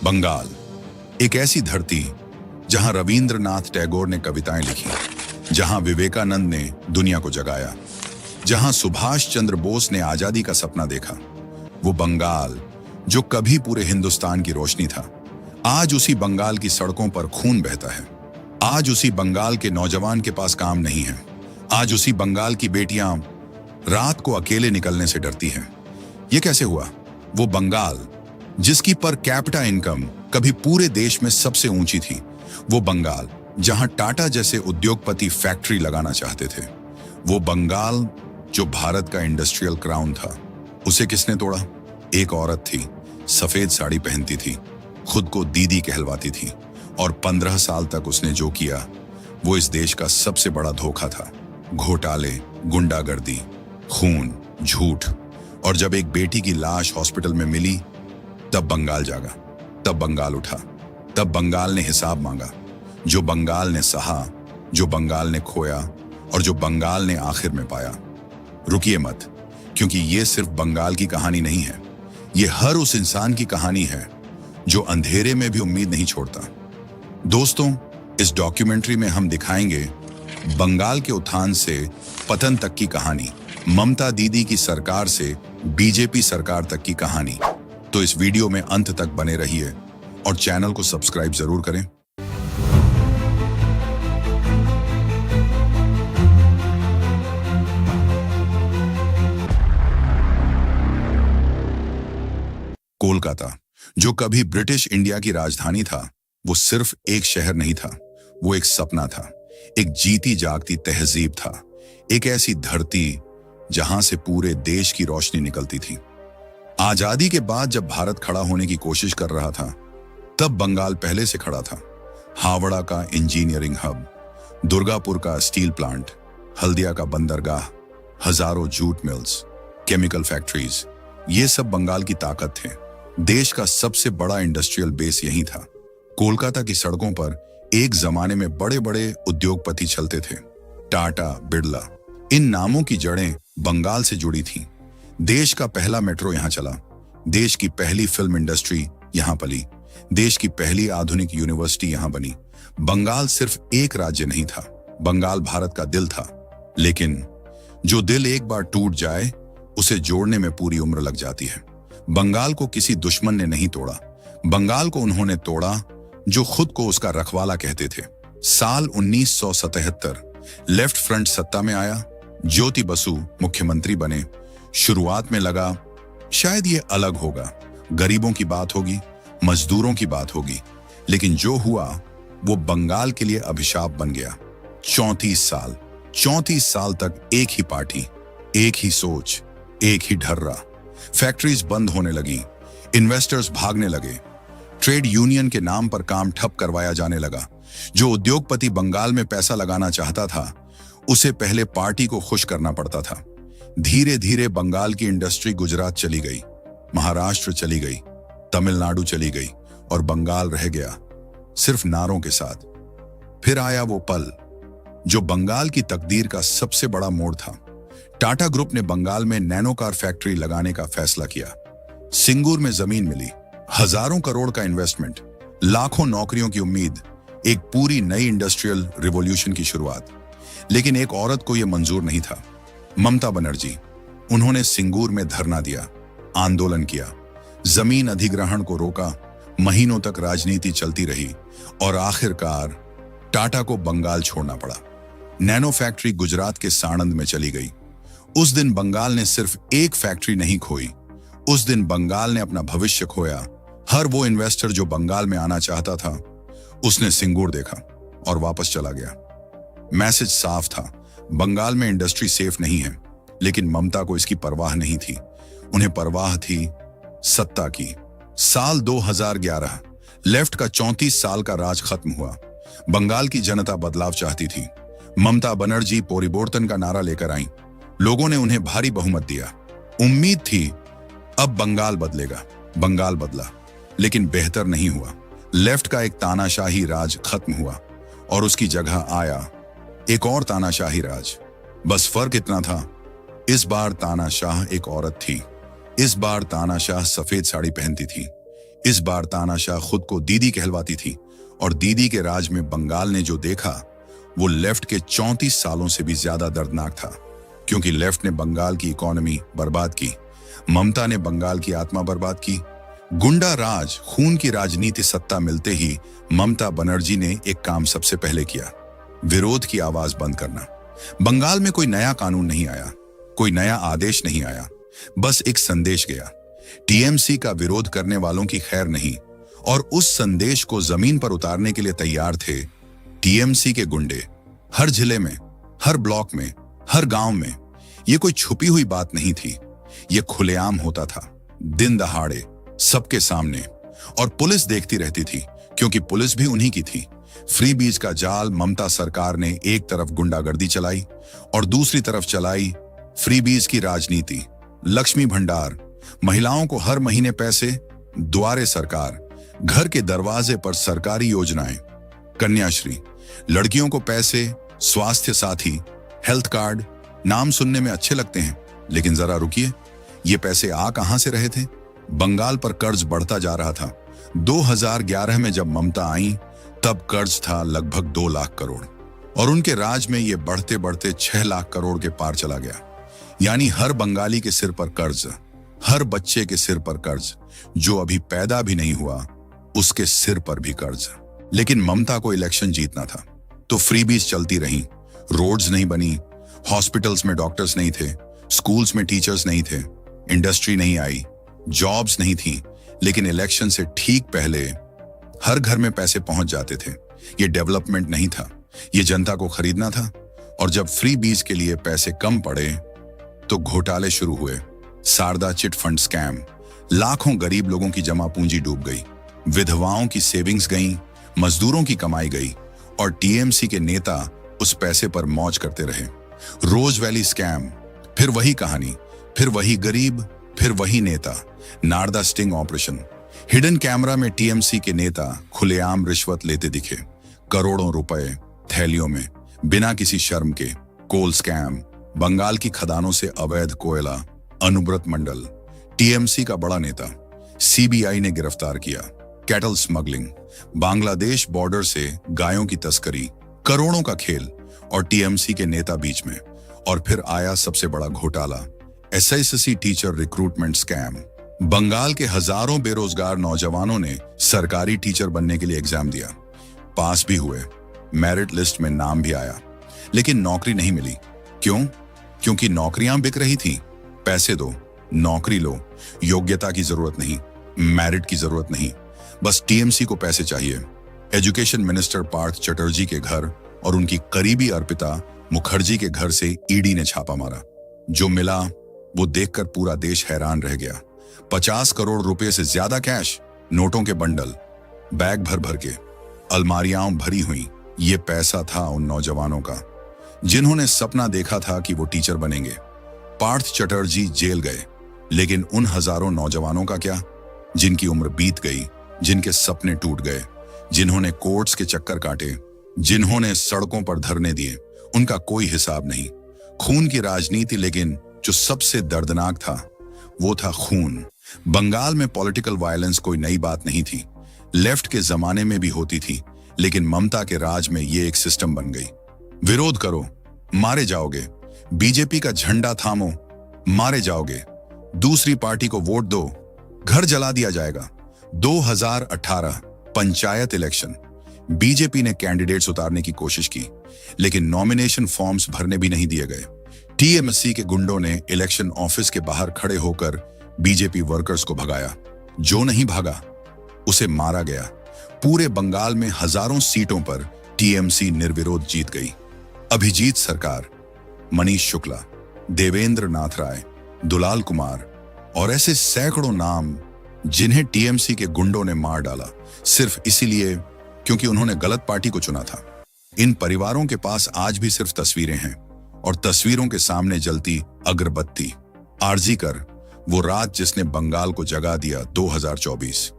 बंगाल, एक ऐसी धरती जहां रविंद्रनाथ टैगोर ने कविताएं लिखी, जहां विवेकानंद ने दुनिया को जगाया, जहां सुभाष चंद्र बोस ने आजादी का सपना देखा। वो बंगाल जो कभी पूरे हिंदुस्तान की रोशनी था, आज उसी बंगाल की सड़कों पर खून बहता है। आज उसी बंगाल के नौजवान के पास काम नहीं है। आज उसी बंगाल की बेटियां रात को अकेले निकलने से डरती हैं। ये कैसे हुआ? वो बंगाल जिसकी पर कैपिटा इनकम कभी पूरे देश में सबसे ऊंची थी, वो बंगाल जहां टाटा जैसे उद्योगपति फैक्ट्री लगाना चाहते थे, वो बंगाल जो भारत का इंडस्ट्रियल क्राउन था, उसे किसने तोड़ा? एक औरत थी, सफेद साड़ी पहनती थी, खुद को दीदी कहलवाती थी, और 15 साल तक उसने जो किया वो इस देश का सबसे बड़ा धोखा था। घोटाले, गुंडागर्दी, खून, झूठ। और जब एक बेटी की लाश हॉस्पिटल में मिली, तब बंगाल जागा, तब बंगाल उठा, तब बंगाल ने हिसाब मांगा। जो बंगाल ने सहा, जो बंगाल ने खोया, और जो बंगाल ने आखिर में पाया। रुकिए मत, क्योंकि ये सिर्फ बंगाल की कहानी नहीं है, ये हर उस इंसान की कहानी है जो अंधेरे में भी उम्मीद नहीं छोड़ता। दोस्तों, इस डॉक्यूमेंट्री में हम दिखाएंगे बंगाल के उत्थान से पतन तक की कहानी, ममता दीदी की सरकार से बीजेपी सरकार तक की कहानी। तो इस वीडियो में अंत तक बने रहिए और चैनल को सब्सक्राइब जरूर करें। कोलकाता, जो कभी ब्रिटिश इंडिया की राजधानी था, वो सिर्फ एक शहर नहीं था, वो एक सपना था, एक जीती जागती तहजीब था, एक ऐसी धरती जहां से पूरे देश की रोशनी निकलती थी। आजादी के बाद जब भारत खड़ा होने की कोशिश कर रहा था, तब बंगाल पहले से खड़ा था। हावड़ा का इंजीनियरिंग हब, दुर्गापुर का स्टील प्लांट, हल्दिया का बंदरगाह, हजारों जूट मिल्स, केमिकल फैक्ट्रीज, ये सब बंगाल की ताकत थे। देश का सबसे बड़ा इंडस्ट्रियल बेस यहीं था। कोलकाता की सड़कों पर एक जमाने में बड़े बड़े उद्योगपति चलते थे, टाटा, बिरला। इन नामों की जड़ें बंगाल से जुड़ी थीं। देश का पहला मेट्रो यहां चला, देश की पहली फिल्म इंडस्ट्री यहां पली, देश की पहली आधुनिक यूनिवर्सिटी यहां बनी। बंगाल सिर्फ एक राज्य नहीं था, बंगाल भारत का दिल था। लेकिन जो दिल एक बार टूट जाए, उसे जोड़ने में पूरी उम्र लग जाती है। बंगाल को किसी दुश्मन ने नहीं तोड़ा, बंगाल को उन्होंने तोड़ा जो खुद को उसका रखवाला कहते थे। साल 1977 लेफ्ट फ्रंट सत्ता में आया, ज्योति बसु मुख्यमंत्री बने। शुरुआत में लगा शायद ये अलग होगा, गरीबों की बात होगी, मजदूरों की बात होगी। लेकिन जो हुआ वो बंगाल के लिए अभिशाप बन गया। 34 साल तक एक ही पार्टी, एक ही सोच, एक ही ढर्रा। फैक्ट्रीज बंद होने लगी, इन्वेस्टर्स भागने लगे, ट्रेड यूनियन के नाम पर काम ठप करवाया जाने लगा। जो उद्योगपति बंगाल में पैसा लगाना चाहता था, उसे पहले पार्टी को खुश करना पड़ता था। धीरे धीरे बंगाल की इंडस्ट्री गुजरात चली गई, महाराष्ट्र चली गई, तमिलनाडु चली गई, और बंगाल रह गया सिर्फ नारों के साथ। फिर आया वो पल जो बंगाल की तकदीर का सबसे बड़ा मोड़ था। टाटा ग्रुप ने बंगाल में नैनो कार फैक्ट्री लगाने का फैसला किया। सिंगूर में जमीन मिली, हजारों करोड़ का इन्वेस्टमेंट, लाखों नौकरियों की उम्मीद, एक पूरी नई इंडस्ट्रियल रिवॉल्यूशन की शुरुआत। लेकिन एक औरत को यह मंजूर नहीं था, ममता बनर्जी। उन्होंने सिंगूर में धरना दिया, आंदोलन किया, जमीन अधिग्रहण को रोका। महीनों तक राजनीति चलती रही और आखिरकार टाटा को बंगाल छोड़ना पड़ा। नैनो फैक्ट्री गुजरात के साणंद में चली गई। उस दिन बंगाल ने सिर्फ एक फैक्ट्री नहीं खोई, उस दिन बंगाल ने अपना भविष्य खोया। हर वो इन्वेस्टर जो बंगाल में आना चाहता था, उसने सिंगूर देखा और वापस चला गया। मैसेज साफ था, बंगाल में इंडस्ट्री सेफ नहीं है। लेकिन ममता को इसकी परवाह नहीं थी, उन्हें परवाह थी सत्ता की। साल 2011 लेफ्ट का 34 साल का राज खत्म हुआ। बंगाल की जनता बदलाव चाहती थी। ममता बनर्जी पोरिबोर्तन का नारा लेकर आई। लोगों ने उन्हें भारी बहुमत दिया। उम्मीद थी अब बंगाल बदलेगा। बंगाल बदला, लेकिन बेहतर नहीं हुआ। लेफ्ट का एक तानाशाही राज खत्म हुआ और उसकी जगह आया एक और तानाशाही राज। बस फर्क इतना था, इस बार तानाशाह एक औरत थी। इस बार तानाशाह सफेद साड़ी पहनती थी। इस बार तानाशाह खुद को दीदी कहलवाती थी और दीदी के राज में बंगाल ने जो देखा वो लेफ्ट के 34 सालों से भी ज्यादा दर्दनाक था, क्योंकि लेफ्ट ने बंगाल की इकोनॉमी बर्बाद की, ममता ने बंगाल की आत्मा बर्बाद की। गुंडा राज, खून की राजनीति सत्ता मिलते ही ममता बनर्जी ने एक काम सबसे पहले किया, विरोध की आवाज बंद करना। बंगाल में कोई नया कानून नहीं आया, कोई नया आदेश नहीं आया, बस एक संदेश गया, टीएमसी का विरोध करने वालों की खैर नहीं। और उस संदेश को जमीन पर उतारने के लिए तैयार थे टीएमसी के गुंडे। हर जिले में, हर ब्लॉक में, हर गांव में। यह कोई छुपी हुई बात नहीं थी, यह खुलेआम होता था, दिन दहाड़े, सबके सामने। और पुलिस देखती रहती थी, क्योंकि पुलिस भी उन्हीं की थी। फ्री बीज का जाल ममता सरकार ने एक तरफ गुंडागर्दी चलाई और दूसरी तरफ चलाई फ्री बीज की राजनीति। लक्ष्मी भंडार, महिलाओं को हर महीने पैसे, द्वारे सरकार, घर के दरवाजे पर सरकारी योजनाएं, कन्याश्री, लड़कियों को पैसे, स्वास्थ्य साथी, हेल्थ कार्ड। नाम सुनने में अच्छे लगते हैं, लेकिन जरा रुकिए, ये पैसे आ कहां से रहे थे? बंगाल पर कर्ज बढ़ता जा रहा था। 2011 में जब ममता आई तब कर्ज था लगभग 2 लाख करोड़ और उनके राज में ये बढ़ते बढ़ते 6 लाख करोड़ के पार चला गया। यानी हर बंगाली के सिर पर कर्ज, हर बच्चे के सिर पर कर्ज, जो अभी पैदा भी नहीं हुआ उसके सिर पर भी कर्ज। लेकिन ममता को इलेक्शन जीतना था, तो फ्रीबीज चलती रहीं, रोड्स नहीं बनी, हॉस्पिटल्स में डॉक्टर्स नहीं थे, स्कूल्स में टीचर्स नहीं थे, इंडस्ट्री नहीं आई, जॉब्स नहीं थी। लेकिन इलेक्शन से ठीक पहले हर घर में पैसे पहुंच जाते थे। ये डेवलपमेंट नहीं था, ये जनता को खरीदना था। और जब फ्री बीज के लिए पैसे कम पड़े तो घोटाले शुरू हुए। शारदा चिट फंड स्कैम, लाखों गरीब लोगों की जमा पूंजी डूब गई, विधवाओं की सेविंग्स गई, मजदूरों की कमाई गई और टीएमसी के नेता उस पैसे पर मौज करते रहे। रोज वैली स्कैम, फिर वही कहानी, फिर वही गरीब, फिर वही नेता। Narada sting operation, hidden camera में टीएमसी के नेता खुलेआम रिश्वत लेते दिखे, करोड़ों रुपए थैलियों में, बिना किसी शर्म के। कोल स्कैम, बंगाल की खदानों से अवैध कोयला। अनुब्रत मंडल, टीएमसी का बड़ा नेता, सीबीआई ने गिरफ्तार किया। कैटल स्मगलिंग, बांग्लादेश बॉर्डर से गायों की तस्करी, करोड़ों का खेल और टीएमसी के नेता बीच में। और फिर आया सबसे बड़ा घोटाला, एसआईसीसी टीचर रिक्रूटमेंट स्कैम। बंगाल के हजारों बेरोजगार नौजवानों ने सरकारी टीचर बनने के लिए एग्जाम दिया, पास भी हुए, मेरिट लिस्ट में नाम भी आया, लेकिन नौकरी नहीं मिली। क्यों? क्योंकि नौकरियां बिक रही थी। पैसे दो, नौकरी लो, योग्यता की जरूरत नहीं, मेरिट की जरूरत नहीं, बस टीएमसी को पैसे चाहिए। एजुकेशन मिनिस्टर पार्थ चटर्जी के घर और उनकी करीबी अर्पिता मुखर्जी के घर से ईडी ने छापा मारा। जो मिला वो देखकर पूरा देश हैरान रह गया। 50 करोड़ रुपए से ज्यादा कैश, नोटों के बंडल, बैग भर भर के, अलमारियां भरी हुई। ये पैसा था उन नौजवानों का जिन्होंने सपना देखा था कि वो टीचर बनेंगे। पार्थ चटर्जी जेल गए, लेकिन उन हजारों नौजवानों का क्या, जिनकी उम्र बीत गई, जिनके सपने टूट गए, जिन्होंने कोर्ट्स के चक्कर काटे, जिन्होंने सड़कों पर धरने दिए, उनका कोई हिसाब नहीं। खून की राजनीति, लेकिन जो सबसे दर्दनाक था वो था खून। बंगाल में पॉलिटिकल वायलेंस कोई नई बात नहीं थी, लेफ्ट के जमाने में भी होती थी, लेकिन ममता के राज में ये एक सिस्टम बन गई। विरोध करो, मारे जाओगे, बीजेपी का झंडा थामो, मारे जाओगे, दूसरी पार्टी को वोट दो, घर जला दिया जाएगा। 2018 पंचायत इलेक्शन, बीजेपी ने कैंडिडेट्स उतारने की कोशिश की, लेकिन नॉमिनेशन फॉर्म्स भरने भी नहीं दिए गए। टीएमसी के गुंडों ने इलेक्शन ऑफिस के बाहर खड़े होकर बीजेपी वर्कर्स को भगाया। जो नहीं भागा उसे मारा गया। पूरे बंगाल में हजारों सीटों पर टीएमसी निर्विरोध जीत गई। अभिजीत सरकार, मनीष शुक्ला, देवेंद्र नाथ राय, दुलाल कुमार और ऐसे सैकड़ों नाम जिन्हें टीएमसी के गुंडों ने मार डाला, सिर्फ इसीलिए क्योंकि उन्होंने गलत पार्टी को चुना था। इन परिवारों के पास आज भी सिर्फ तस्वीरें हैं और तस्वीरों के सामने जलती अगरबत्ती। आरजी कर, वो रात जिसने बंगाल को जगा दिया। 2024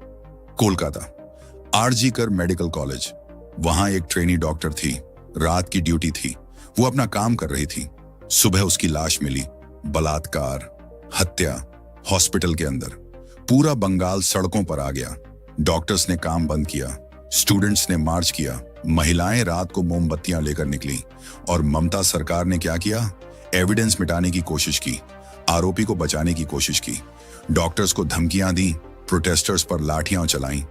कोलकाता, आरजी कर मेडिकल कॉलेज, वहां एक ट्रेनी डॉक्टर थी, रात की ड्यूटी थी, वो अपना काम कर रही थी। सुबह उसकी लाश मिली, बलात्कार, हत्या, हॉस्पिटल के अंदर। पूरा बंगाल सड़कों पर आ गया। डॉक्टर्स ने काम बंद किया, स्टूडेंट्स ने मार्च किया, महिलाएं रात को मोमबत्तियां लेकर निकली। और ममता सरकार ने क्या किया? एविडेंस मिटाने की कोशिश की, आरोपी को बचाने की कोशिश की, डॉक्टर्स को धमकियां दी, प्रोटेस्टर्स पर लाठियां चलाईं।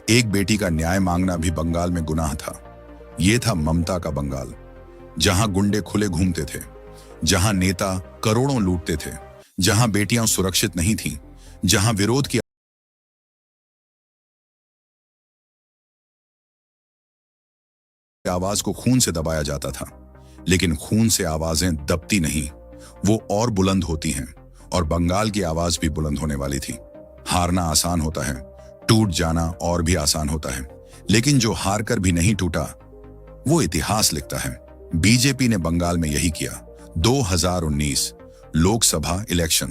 एक बेटी का न्याय मांगना भी बंगाल में गुनाह था। यह था ममता का बंगाल, जहां गुंडे खुले घूमते थे, जहां नेता करोड़ों लूटते थे, जहां बेटियां सुरक्षित नहीं थीं, जहां विरोध की आवाज को खून से दबाया जाता था। लेकिन खून से आवाजें दबती नहीं, वो और बुलंद होती हैं। और बंगाल की आवाज भी बुलंद होने वाली थी। हारना आसान होता है, टूट जाना और भी आसान होता है, लेकिन जो हार कर भी नहीं टूटा वो इतिहास लिखता है। बीजेपी ने बंगाल में यही किया। 2019 लोकसभा इलेक्शन,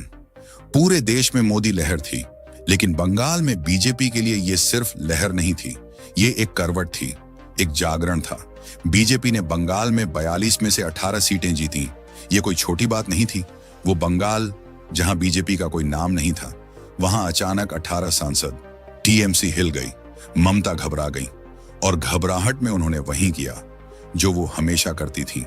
पूरे देश में मोदी लहर थी, लेकिन बंगाल में बीजेपी के लिए यह सिर्फ लहर नहीं थी, ये एक करवट थी, एक जागरण था। बीजेपी ने बंगाल में 42 में से 18 सीटें जीती। ये कोई छोटी बात नहीं थी। वो बंगाल जहां बीजेपी का कोई नाम नहीं था, वहां अचानक 18 सांसद। टीएमसी हिल गई, ममता घबरा गई, और घबराहट में उन्होंने वही किया जो वो हमेशा करती थी,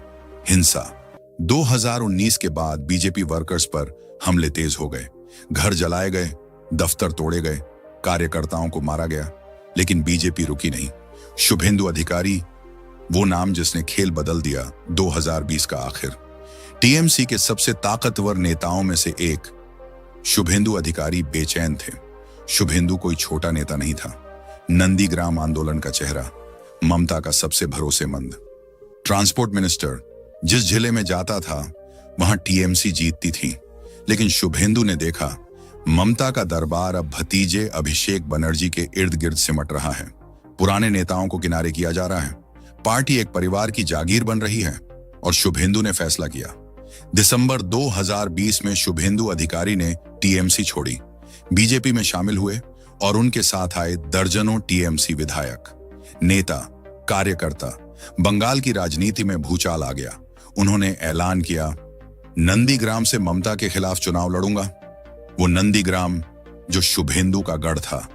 हिंसा। 2019 के बाद बीजेपी वर्कर्स पर हमले तेज हो गए, घर जलाए गए, दफ्तर तोड़े गए, कार्यकर्ताओं को मारा गया। लेकिन बीजेपी रुकी नहीं। शुभेंदु अधिकारी, वो नाम जिसने खेल बदल दिया 2020 का आखिर। टीएमसी के सबसे ताकतवर नेताओं में से एक शुभेंदु अधिकारी बेचैन थे। शुभेंदु कोई छोटा नेता नहीं था, नंदीग्राम आंदोलन का चेहरा, ममता का सबसे भरोसेमंद। ट्रांसपोर्ट मिनिस्टर, जिस जिले में जाता था वहां टीएमसी जीतती थी। लेकिन शुभेंदु ने देखा ममता का दरबार अब भतीजे अभिषेक बनर्जी के इर्द गिर्द सिमट रहा है। पुराने नेताओं को किनारे किया जा रहा है, पार्टी एक परिवार की जागीर बन रही है। और शुभेंदु ने फैसला किया। दिसंबर 2020 में शुभेंदु अधिकारी ने टीएमसी छोड़ी, बीजेपी में शामिल हुए, और उनके साथ आए दर्जनों टीएमसी विधायक, नेता, कार्यकर्ता। बंगाल की राजनीति में भूचाल आ गया। उन्होंने ऐलान किया, नंदीग्राम से ममता के खिलाफ चुनाव लड़ूंगा। वो नंदीग्राम जो शुभेंदु का गढ़ था,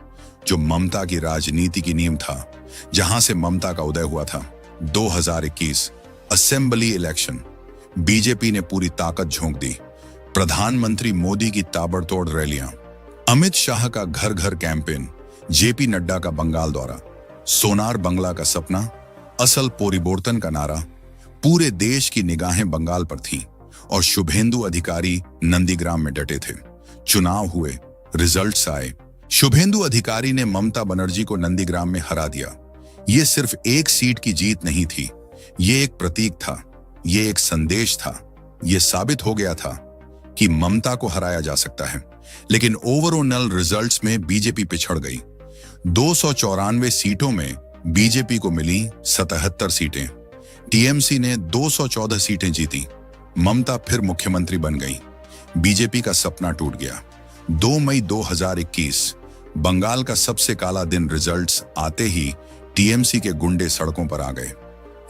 जो ममता की राजनीति की नींव था, जहां से ममता का उदय हुआ था। 2021 असेंबली इलेक्शन, बीजेपी ने पूरी ताकत झोंक दी। प्रधानमंत्री मोदी की ताबड़तोड़ रैलियां, अमित शाह का घर घर कैंपेन, जेपी नड्डा का बंगाल दौरा, सोनार बंगला का सपना, असल पोरिबोर्तन का नारा। पूरे देश की निगाहें बंगाल पर थीं और शुभेंदु अधिकारी नंदीग्राम में डटे थे। चुनाव हुए, रिजल्ट्स आए। शुभेंदु अधिकारी ने ममता बनर्जी को नंदीग्राम में हरा दिया। यह सिर्फ एक सीट की जीत नहीं थी, ये एक प्रतीक था, ये एक संदेश था। यह साबित हो गया था कि ममता को हराया जा सकता है। लेकिन ओवरऑल रिजल्ट्स में बीजेपी पिछड़ गई। 294 सीटों में बीजेपी को मिली 77 सीटें। टीएमसी ने 214 सीटें जीती। ममता फिर मुख्यमंत्री बन गई। बीजेपी का सपना टूट गया। 2 मई 2021 बंगाल का सबसे काला दिन। रिजल्ट्स आते ही टीएमसी के गुंडे सड़कों पर आ गए।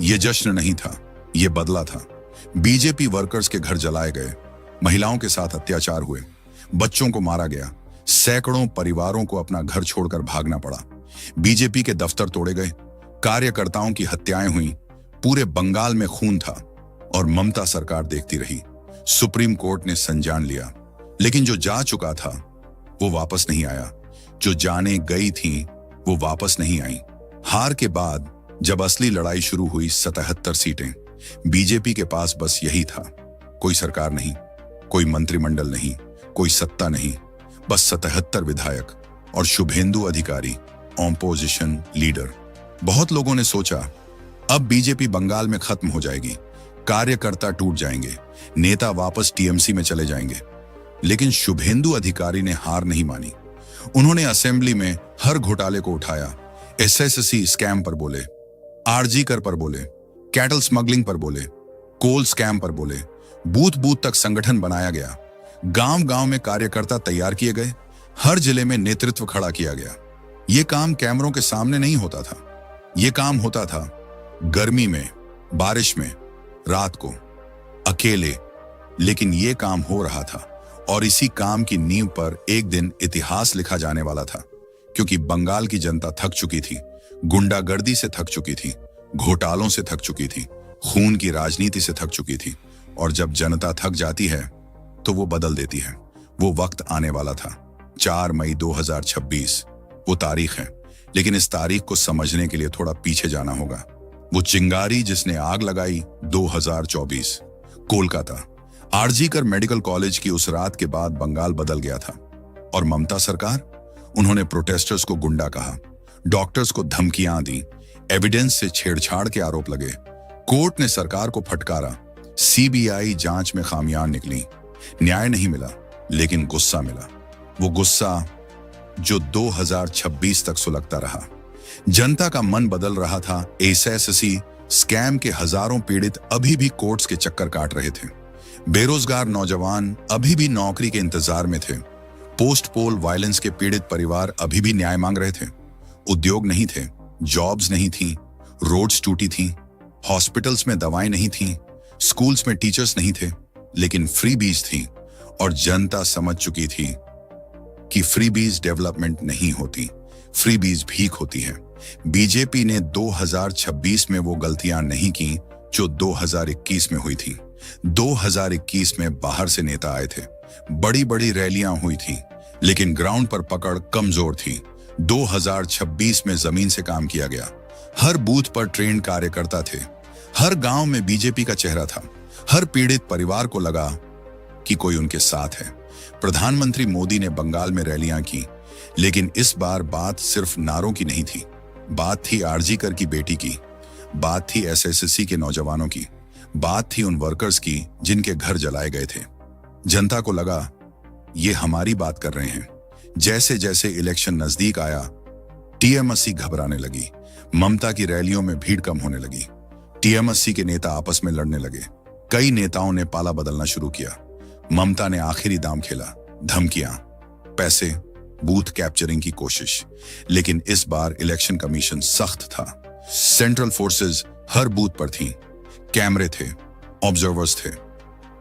ये जश्न नहीं था, ये बदला था। बीजेपी वर्कर्स के घर जलाए गए, महिलाओं के साथ अत्याचार हुए, बच्चों को मारा गया, सैकड़ों परिवारों को अपना घर छोड़कर भागना पड़ा। बीजेपी के दफ्तर तोड़े गए, कार्यकर्ताओं की हत्याएं हुई। पूरे बंगाल में खून था और ममता सरकार देखती रही। सुप्रीम कोर्ट ने संज्ञान लिया, लेकिन जो जा चुका था वो वापस नहीं आया। जो जाने गई थी वो वापस नहीं आई। हार के बाद जब असली लड़ाई शुरू हुई, 77 सीटें, बीजेपी के पास बस यही था। कोई सरकार नहीं, कोई मंत्रिमंडल नहीं, कोई सत्ता नहीं, बस 77 विधायक और शुभेंदु अधिकारी, ऑपोजिशन लीडर। बहुत लोगों ने सोचा अब बीजेपी बंगाल में खत्म हो जाएगी, कार्यकर्ता टूट जाएंगे, नेता वापस टीएमसी में चले जाएंगे। लेकिन शुभेंदु अधिकारी ने हार नहीं मानी। उन्होंने असेंबली में हर घोटाले को उठाया। एसएससी स्कैम पर बोले, आरजी कर पर बोले, कैटल स्मगलिंग पर बोले, कोल स्कैम पर बोले। बूथ बूथ तक संगठन बनाया गया। गांव गांव में कार्यकर्ता तैयार किए गए। हर जिले में नेतृत्व खड़ा किया गया। यह काम कैमरों के सामने नहीं होता था। यह काम होता था गर्मी में, बारिश में, रात को, अकेले। लेकिन यह काम हो रहा था और इसी काम की नींव पर एक दिन इतिहास लिखा जाने वाला था। क्योंकि बंगाल की जनता थक चुकी थी, गुंडागर्दी से थक चुकी थी, घोटालों से थक चुकी थी, खून की राजनीति से थक चुकी थी। और जब जनता थक जाती है तो वो बदल देती है। वो वक्त आने वाला था। 4 मई 2026 वो तारीख है, लेकिन इस तारीख को समझने के लिए थोड़ा पीछे जाना होगा। वो चिंगारी जिसने आग लगाई 2024 कोलकाता। आरजीकर मेडिकल कॉलेज की उस रात के बाद बंगाल बदल गया था। और ममता सरकार, उन्होंने प्रोटेस्टर्स को गुंडा कहा, डॉक्टर्स को धमकियां दी, एविडेंस से छेड़छाड़ के आरोप लगे। कोर्ट ने सरकार को फटकारा, सीबीआई जांच में खामियां निकली। न्याय नहीं मिला, लेकिन गुस्सा मिला। वो गुस्सा जो 2026 तक सुलगता रहा। जनता का मन बदल रहा था। एसएससी स्कैम के हजारों पीड़ित अभी भी कोर्ट्स के चक्कर काट रहे थे। बेरोजगार नौजवान अभी भी नौकरी के इंतजार में थे। पोस्ट पोल वायलेंस के पीड़ित परिवार अभी भी न्याय मांग रहे थे। उद्योग नहीं थे, जॉब्स नहीं थी, रोड्स टूटी थी, हॉस्पिटल्स में दवाएं नहीं थी, स्कूल्स में टीचर्स नहीं थे, लेकिन फ्रीबीज थी। और जनता समझ चुकी थी कि फ्रीबीज डेवलपमेंट नहीं होती, फ्रीबीज भीख होती है। बीजेपी ने 2026 में वो गलतियां नहीं की जो 2021 में हुई थी। 2021 में बाहर से नेता आए थे, बड़ी बड़ी रैलियां हुई थी, लेकिन ग्राउंड पर पकड़ कमजोर थी। 2026 में जमीन से काम किया गया। हर बूथ पर ट्रेंड कार्यकर्ता थे, हर गांव में बीजेपी का चेहरा था। हर पीड़ित परिवार को लगा कि कोई उनके साथ है। प्रधानमंत्री मोदी ने बंगाल में रैलियां की, लेकिन इस बार बात सिर्फ नारों की नहीं थी। बात थी आरजीकर की बेटी की, बात थी एसएससी के नौजवानों की, बात थी उन वर्कर्स की जिनके घर जलाए गए थे। जनता को लगा ये हमारी बात कर रहे हैं। जैसे जैसे इलेक्शन नजदीक आया, टीएमसी घबराने लगी। ममता की रैलियों में भीड़ कम होने लगी। टीएमसी के नेता आपस में लड़ने लगे। कई नेताओं ने पाला बदलना शुरू किया। ममता ने आखिरी दाम खेला, धमकियां, पैसे, बूथ कैप्चरिंग की कोशिश। लेकिन इस बार इलेक्शन कमीशन सख्त था। सेंट्रल फोर्सेस हर बूथ पर थी, कैमरे थे, ऑब्जर्वर्स थे।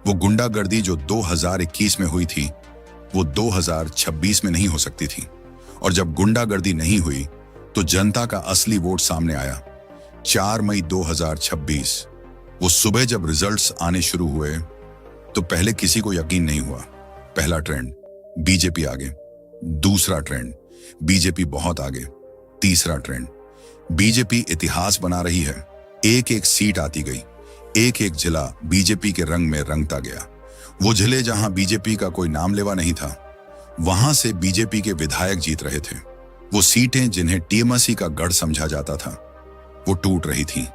वो गुंडागर्दी जो 2021 में हुई थी, वो 2026 में नहीं हो सकती थी। और जब गुंडागर्दी नहीं हुई तो जनता का असली वोट सामने आया। 4 मई 2026 वो सुबह जब रिजल्ट्स आने शुरू हुए तो पहले किसी को यकीन नहीं हुआ। पहला ट्रेंड, बीजेपी आगे। दूसरा ट्रेंड, बीजेपी बहुत आगे। तीसरा ट्रेंड, बीजेपी इतिहास बना रही है। एक एक सीट आती गई, एक एक जिला बीजेपी के रंग में रंगता गया। वो जिले जहां बीजेपी का कोई नाम लेवा नहीं था, वहां से बीजेपी के विधायक जीत रहे थे। वो सीटें जिन्हें टीएमसी का गढ़ समझा जाता था, वो टूट रही थी।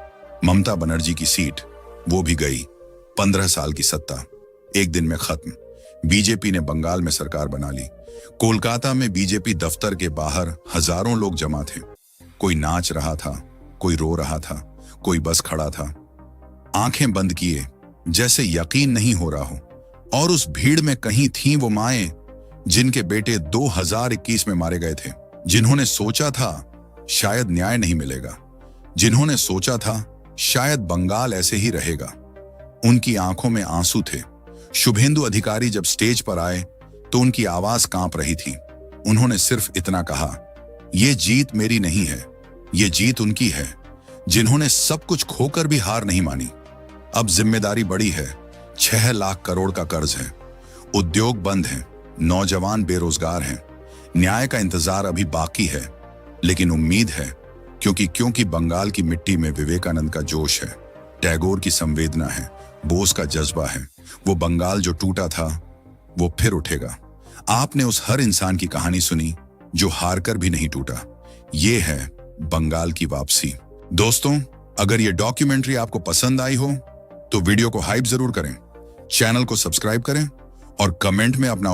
ममता बनर्जी की सीट, वो भी गई। 15 साल की सत्ता एक दिन में खत्म। बीजेपी ने बंगाल में सरकार बना ली। कोलकाता में बीजेपी दफ्तर के बाहर हजारों लोग जमा थे। कोई नाच रहा था, कोई रो रहा था, कोई बस खड़ा था, आंखें बंद किए जैसे यकीन नहीं हो रहा हो। और उस भीड़ में कहीं थीं वो माएं जिनके बेटे 2021 में मारे गए थे, जिन्होंने सोचा था शायद न्याय नहीं मिलेगा, जिन्होंने सोचा था शायद बंगाल ऐसे ही रहेगा। उनकी आंखों में आंसू थे। शुभेंदु अधिकारी जब स्टेज पर आए तो उनकी आवाज कांप रही थी। उन्होंने सिर्फ इतना कहा, ये जीत मेरी नहीं है, ये जीत उनकी है जिन्होंने सब कुछ खोकर भी हार नहीं मानी। अब जिम्मेदारी बड़ी है। 6 लाख करोड़ का कर्ज है, उद्योग बंद हैं, नौजवान बेरोजगार हैं। न्याय का इंतजार अभी बाकी है, लेकिन उम्मीद है, क्योंकि बंगाल की मिट्टी में विवेकानंद का जोश है, टैगोर की संवेदना है, बोस का जज्बा है। वो बंगाल जो टूटा था वो फिर उठेगा। आपने उस हर इंसान की कहानी सुनी जो हारकर भी नहीं टूटा। ये है बंगाल की वापसी। दोस्तों, अगर ये डॉक्यूमेंट्री आपको पसंद आई हो तो वीडियो को हाइप जरूर करें, चैनल को सब्सक्राइब करें और कमेंट में अपना